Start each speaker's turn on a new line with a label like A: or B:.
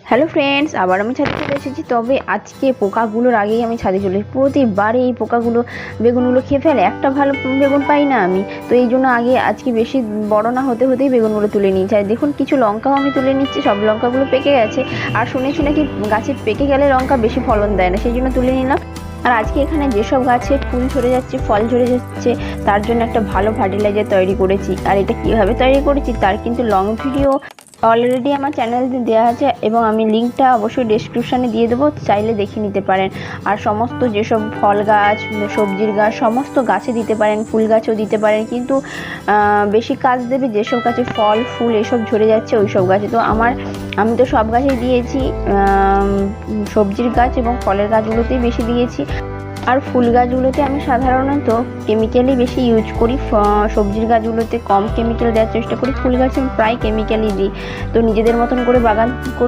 A: Hello friends, আবার আমি ছাদে চলে এসেছি। তবে আজকে পোকাগুলোর আগেই আমি ছাদে চলে এসেছি। প্রতিবারে এই পোকাগুলো বেগুনগুলো খেয়ে ফেলে, একটা ভালো বেগুন পাই না আমি। তো এই জন্য আজকে বেশি বড় না হতে হতেই বেগুনগুলো তুলে নিয়েছি। আর দেখুন, কিছু লঙ্কাও আমি তুলে নিচ্ছি। সব লঙ্কাগুলো পেকে গেছে, আর শুনেছি নাকি গাছে পেকে গেলে লঙ্কা বেশি ফলন দেয় না, সেই জন্য তুলে নিলাম। আর আজকে এখানে যেসব গাছে ফুল ঝরে যাচ্ছে, ফল ঝরে যাচ্ছে, তার জন্য একটা ভালো ফার্টিলাইজার তৈরি করেছি। আর এটা কিভাবে তৈরি করেছি তার কিন্তু লং ভিডিও অলরেডি আমার চ্যানেলে দেওয়া আছে, এবং আমি লিঙ্কটা অবশ্যই ডেসক্রিপশানে দিয়ে দেবো, চাইলে দেখে নিতে পারেন। আর সমস্ত যেসব ফল গাছ, সবজির গাছ, সমস্ত গাছে দিতে পারেন, ফুল গাছেও দিতে পারেন। কিন্তু বেশি কাজ দেবে যেসব গাছে ফল ফুল এসব ঝরে যাচ্ছে ওই সব গাছে। তো আমি তো সব গাছেই দিয়েছি, সবজির গাছ এবং ফলের গাছগুলোতেই বেশি দিয়েছি। আর ফুল গাছগুলোতে আমি সাধারণত কেমিক্যালই বেশি ইউজ করি, সবজির গাছগুলোতে কম কেমিক্যাল দেওয়ার চেষ্টা করি। ফুল গাছে আমি প্রায় কেমিক্যালই দিই। তো নিজেদের মতন করে বাগান